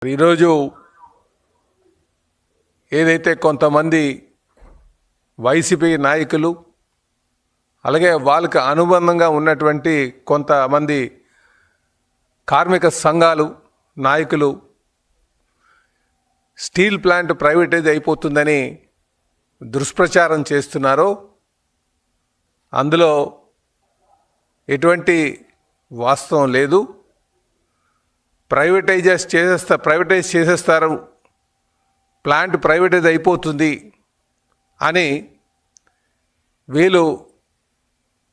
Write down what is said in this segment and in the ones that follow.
ఈరోజు ఏదైతే కొంతమంది వైసీపీ నాయకులు అలాగే వాళ్ళకి అనుబంధంగా ఉన్నటువంటి కొంతమంది కార్మిక సంఘాలు నాయకులు స్టీల్ ప్లాంట్ ప్రైవేటైజ్ అయిపోతుందని దుష్ప్రచారం చేస్తున్నారో అందులో ఎటువంటి వాస్తవం లేదు. ప్రైవేటైజ్ చేసేస్తారు, ప్లాంట్ ప్రైవేటైజ్ అయిపోతుంది అని వీళ్ళు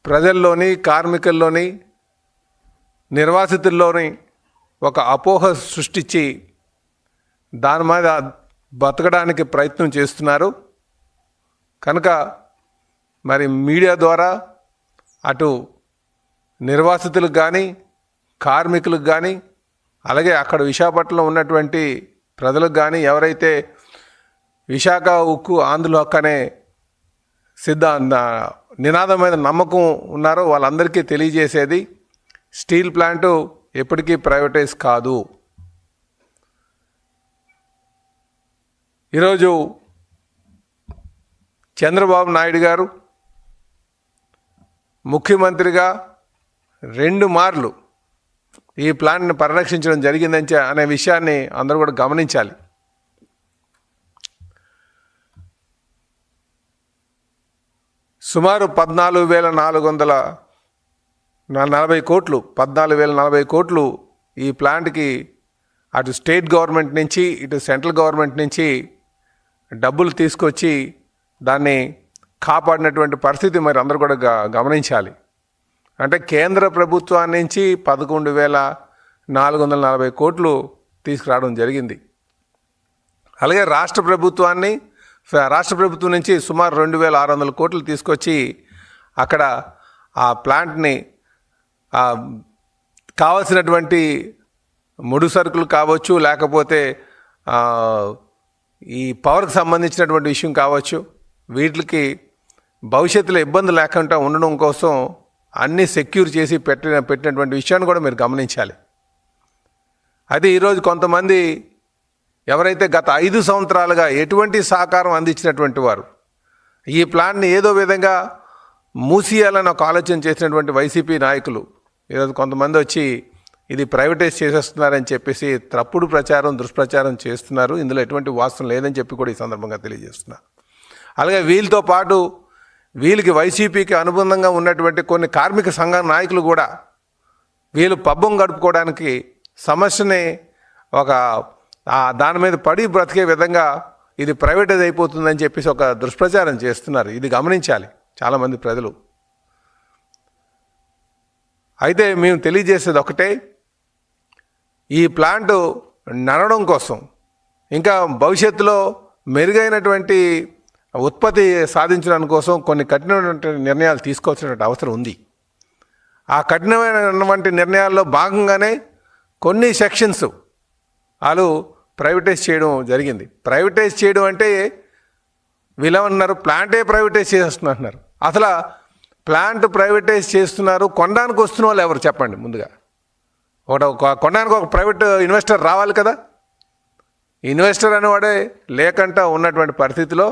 ప్రజల్లోని కార్మికుల్లోని నిర్వాసితుల్లోని ఒక అపోహ సృష్టించి దాని మీద బతకడానికి ప్రయత్నం చేస్తున్నారు. కనుక మరి మీడియా ద్వారా అటు నిర్వాసితులకు కానీ కార్మికులకు కానీ అలాగే అక్కడ విశాఖపట్నంలో ఉన్నటువంటి ప్రజలకు కానీ ఎవరైతే విశాఖ ఉక్కు ఆంధ్రుల హక్కు అనే నినాదం మీద నమ్మకం ఉన్నారో వాళ్ళందరికీ తెలియజేసేది స్టీల్ ప్లాంటు ఎప్పటికీ ప్రైవేటైజ్ కాదు. ఈరోజు చంద్రబాబు నాయుడు గారు ముఖ్యమంత్రిగా 2 మార్లు ఈ ప్లాంట్ని పరిరక్షించడం జరిగిందని అనే విషయాన్ని అందరూ కూడా గమనించాలి. సుమారు 14,440 కోట్లు 14,040 కోట్లు ఈ ప్లాంట్కి అటు స్టేట్ గవర్నమెంట్ నుంచి ఇటు సెంట్రల్ గవర్నమెంట్ నుంచి డబ్బులు తీసుకొచ్చి దాన్ని కాపాడినటువంటి పరిస్థితి మరి అందరూ కూడా గమనించాలి. అంటే కేంద్ర ప్రభుత్వం నుంచి 11,440 కోట్లు తీసుకురావడం జరిగింది. అలాగే రాష్ట్ర ప్రభుత్వం నుంచి సుమారు 2,600 కోట్లు తీసుకొచ్చి అక్కడ ఆ ప్లాంట్ని కావలసినటువంటి ముడి సరుకులు కావచ్చు, లేకపోతే ఈ పవర్కి సంబంధించినటువంటి విషయం కావచ్చు, వీటికి భవిష్యత్తులో ఇబ్బంది లేకుండా ఉండడం కోసం అన్నీ సెక్యూర్ చేసి పెట్టినటువంటి విషయాన్ని కూడా మీరు గమనించాలి. అయితే ఈరోజు కొంతమంది ఎవరైతే గత 5 సంవత్సరాలుగా ఎటువంటి సహకారం అందించినటువంటి వారు ఈ ప్లాన్ని ఏదో విధంగా మూసేయాలని ఒక ఆలోచన చేసినటువంటి వైసీపీ నాయకులు ఈరోజు కొంతమంది వచ్చి ఇది ప్రైవేటైజ్ చేసేస్తున్నారని చెప్పేసి తప్పుడు దుష్ప్రచారం చేస్తున్నారు. ఇందులో ఎటువంటి వాస్తవం లేదని చెప్పి కూడా ఈ సందర్భంగా తెలియజేస్తున్నారు. అలాగే వీళ్ళతో పాటు వీళ్ళకి వైసీపీకి అనుబంధంగా ఉన్నటువంటి కొన్ని కార్మిక సంఘ నాయకులు కూడా వీళ్ళు పబ్బం గడుపుకోవడానికి సమస్యని ఒక దాని మీద పడి బ్రతికే విధంగా ఇది ప్రైవేటైజ్ అయిపోతుందని చెప్పేసి ఒక దుష్ప్రచారం చేస్తున్నారు. ఇది గమనించాలి చాలామంది ప్రజలు. అయితే మేము తెలియజేసేది ఒకటే, ఈ ప్లాంట్ నడవడం కోసం ఇంకా భవిష్యత్తులో మెరుగైనటువంటి ఉత్పత్తి సాధించడానికి కోసం కొన్ని కఠినమైన నిర్ణయాలు తీసుకోవాల్సినటువంటి అవసరం ఉంది. ఆ కఠినమైనటువంటి నిర్ణయాల్లో భాగంగానే కొన్ని సెక్షన్స్ వాళ్ళు ప్రైవేటైజ్ చేయడం జరిగింది. ప్రైవేటైజ్ చేయడం అంటే వీళ్ళేమన్నారు, ప్లాంటే ప్రైవేటైజ్ చేస్తున్నారు. అసలు ప్లాంట్ ప్రైవేటైజ్ చేస్తున్నారు, కొనడానికి వస్తున్న వాళ్ళు ఎవరు చెప్పండి. ముందుగా కొనడానికి ఒక ప్రైవేట్ ఇన్వెస్టర్ రావాలి కదా. ఇన్వెస్టర్ అనేవాడే లేకుండా ఉన్నటువంటి పరిస్థితిలో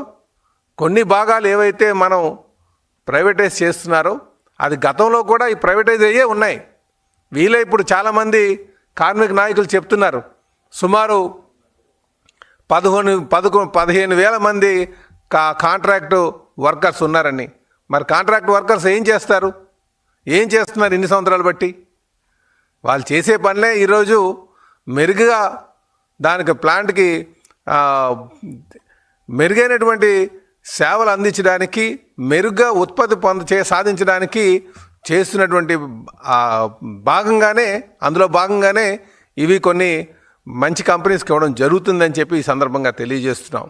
కొన్ని భాగాలు ఏవైతే మనం ప్రైవేటైజ్ చేస్తున్నారో అది గతంలో కూడా ఈ ప్రైవేటైజ్ అయ్యే ఉన్నాయి. వీళ్ళే ఇప్పుడు చాలామంది కార్మిక నాయకులు చెప్తున్నారు సుమారు 15,000 మంది కాంట్రాక్టు వర్కర్స్ ఉన్నారని. మరి కాంట్రాక్ట్ వర్కర్స్ ఏం చేస్తున్నారు ఇన్ని సంవత్సరాలు బట్టి? వాళ్ళు చేసే పనులే ఈరోజు మెరుగ్గా దానికి ప్లాంట్కి మెరుగైనటువంటి సేవలు అందించడానికి, మెరుగ్గా ఉత్పత్తి సాధించడానికి చేస్తున్నటువంటి అందులో భాగంగానే ఇవి కొన్ని మంచి కంపెనీస్కి ఇవ్వడం జరుగుతుందని చెప్పి ఈ సందర్భంగా తెలియజేస్తున్నాం.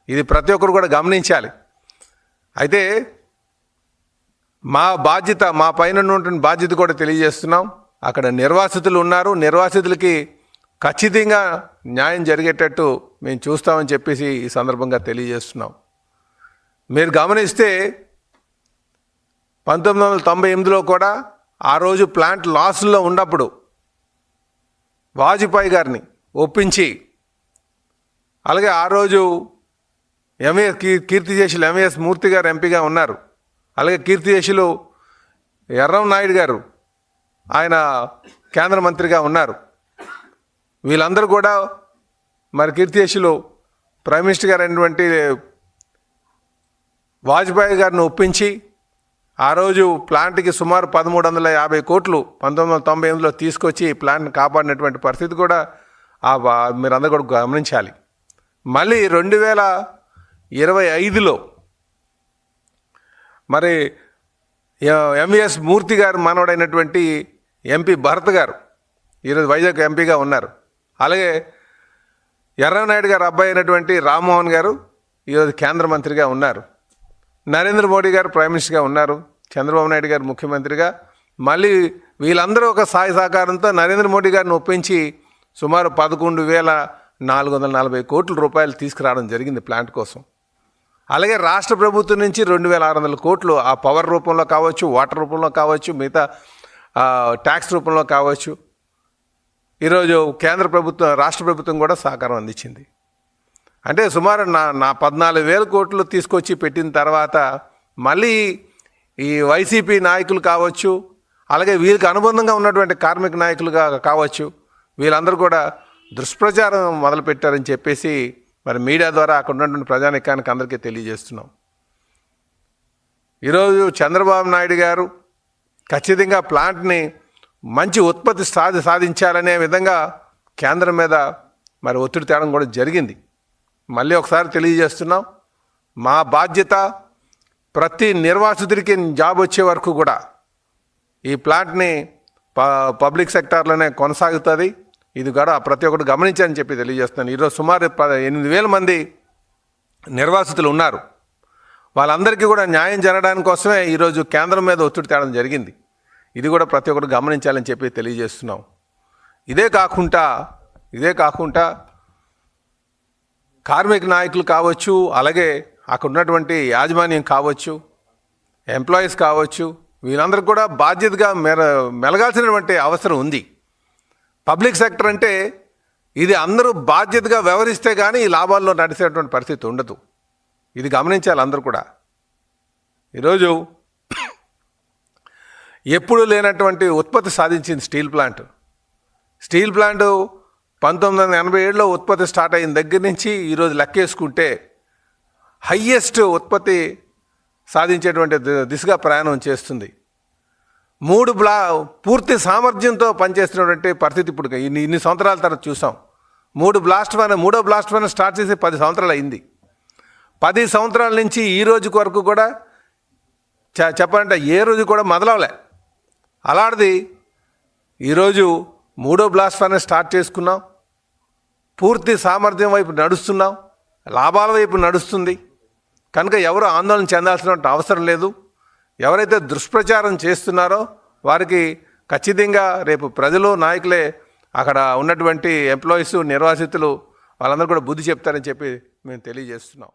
ఇది ప్రతి ఒక్కరు కూడా గమనించాలి. అయితే మా పైన ఉన్నటువంటి బాధ్యత కూడా తెలియజేస్తున్నాం. అక్కడ నిర్వాసితులు ఉన్నారు, నిర్వాసితులకి ఖచ్చితంగా న్యాయం జరిగేటట్టు మేము చూస్తామని చెప్పేసి ఈ సందర్భంగా తెలియజేస్తున్నాం. మీరు గమనిస్తే 1998లో కూడా ఆ రోజు ప్లాంట్ లాస్లో ఉన్నప్పుడు వాజ్పేయి గారిని ఒప్పించి, అలాగే ఆ రోజు కీర్తిశేషులు ఎంఏఎస్ మూర్తి గారు ఎంపీగా ఉన్నారు. అలాగే కీర్తిశేషులు ఎర్రం నాయుడు గారు ఆయన కేంద్ర మంత్రిగా ఉన్నారు. వీళ్ళందరూ కూడా మరి కీర్తిశేషులు ప్రైమ్ మినిస్టర్ గారు అయినటువంటి వాజ్పేయి గారిని ఒప్పించి ఆ రోజు ప్లాంట్కి సుమారు 1350 కోట్లు 1998లో తీసుకొచ్చి ప్లాంట్ని కాపాడినటువంటి పరిస్థితి కూడా మీరందరూ కూడా గమనించాలి. మళ్ళీ 2025లో మరి ఎంవిఎస్ మూర్తి గారు మనవడైనటువంటి ఎంపీ భరత్ గారు ఈరోజు వైజాగ్ ఎంపీగా ఉన్నారు. అలాగే ఎర్రనాయుడు గారు అబ్బాయి అయినటువంటి రామ్మోహన్ గారు ఈరోజు కేంద్ర మంత్రిగా ఉన్నారు. నరేంద్ర మోడీ గారు ప్రైమ్ మినిస్టర్గా ఉన్నారు. చంద్రబాబు నాయుడు గారు ముఖ్యమంత్రిగా. మళ్ళీ వీళ్ళందరూ ఒక సాయ సహకారంతో నరేంద్ర మోడీ గారిని ఒప్పించి సుమారు 11,440 కోట్ల రూపాయలు తీసుకురావడం జరిగింది ప్లాంట్ కోసం. అలాగే రాష్ట్ర ప్రభుత్వం నుంచి 2,600 కోట్లు ఆ పవర్ రూపంలో కావచ్చు, వాటర్ రూపంలో కావచ్చు, మిగతా ట్యాక్స్ రూపంలో కావచ్చు, ఈరోజు కేంద్ర ప్రభుత్వం రాష్ట్ర ప్రభుత్వం కూడా సహకారం అందించింది. అంటే సుమారు నా 14,000 కోట్లు తీసుకొచ్చి పెట్టిన తర్వాత మళ్ళీ ఈ వైసీపీ నాయకులు కావచ్చు, అలాగే వీళ్ళకి అనుబంధంగా ఉన్నటువంటి కార్మిక నాయకులుగా కావచ్చు, వీళ్ళందరూ కూడా దుష్ప్రచారం మొదలుపెట్టారని చెప్పేసి మరి మీడియా ద్వారా అక్కడ ఉన్నటువంటి ప్రజానికానికి అందరికీ తెలియజేస్తున్నాం. ఈరోజు చంద్రబాబు నాయుడు గారు ఖచ్చితంగా ప్లాంట్ని మంచి ఉత్పత్తి సాధించాలనే విధంగా కేంద్రం మీద మరి ఒత్తిడి తేవడం కూడా జరిగింది. మళ్ళీ ఒకసారి తెలియజేస్తున్నాం, మా బాధ్యత ప్రతి నిర్వాసితుడికి జాబ్ వచ్చే వరకు కూడా ఈ ప్లాంట్ని పబ్లిక్ సెక్టార్లోనే కొనసాగుతుంది. ఇది కూడా ప్రతి ఒక్కరు గమనించాలని చెప్పి తెలియజేస్తున్నాను. ఈరోజు సుమారు 8,000 మంది నిర్వాసితులు ఉన్నారు. వాళ్ళందరికీ కూడా న్యాయం జరగడానికి కోసమే ఈరోజు కేంద్రం మీద ఒత్తిడి తేవడం జరిగింది. ఇది కూడా ప్రతి ఒక్కరు గమనించాలని చెప్పి తెలియజేస్తున్నాం. ఇదే కాకుండా కార్మిక నాయకులు కావచ్చు, అలాగే అక్కడ ఉన్నటువంటి యాజమాన్యం కావచ్చు, ఎంప్లాయీస్ కావచ్చు, వీళ్ళందరూ కూడా బాధ్యతగా మెలగాల్సినటువంటి అవసరం ఉంది. పబ్లిక్ సెక్టర్ అంటే ఇది అందరూ బాధ్యతగా వ్యవహరిస్తే కానీ ఈ లాభాల్లో నడిచేటువంటి పరిస్థితి ఉండదు. ఇది గమనించాలి అందరూ కూడా. ఈరోజు ఎప్పుడు లేనటువంటి ఉత్పత్తి సాధించింది స్టీల్ ప్లాంట్ 1987లో ఉత్పత్తి స్టార్ట్ అయిన దగ్గర నుంచి ఈరోజు లెక్కేసుకుంటే హయ్యెస్ట్ ఉత్పత్తి సాధించేటువంటి దిశగా ప్రయాణం చేస్తుంది. పూర్తి సామర్థ్యంతో పనిచేస్తున్నటువంటి పరిస్థితి ఇప్పుడు ఇన్ని సంవత్సరాల తర్వాత చూసాం. మూడో బ్లాస్ట్ ఫైర్ స్టార్ట్ చేసి 10 సంవత్సరాలు అయింది. 10 సంవత్సరాల నుంచి ఈ రోజు వరకు కూడా చెప్పాలంటే ఏ రోజు కూడా మొదలవలే. అలాంటిది ఈరోజు 3వ బ్లాస్ట్ ఫైర్ స్టార్ట్ చేసుకున్నాం. పూర్తి సామర్థ్యం వైపు నడుస్తున్నాం, లాభాల వైపు నడుస్తుంది. కనుక ఎవరు ఆందోళన చెందాల్సిన అవసరం లేదు. ఎవరైతే దుష్ప్రచారం చేస్తున్నారో వారికి ఖచ్చితంగా రేపు ప్రజలు, నాయకులే, అక్కడ ఉన్నటువంటి ఎంప్లాయీస్, నిర్వాసితులు వాళ్ళందరూ కూడా బుద్ధి చెప్తారని చెప్పి మేము తెలియజేస్తున్నాం.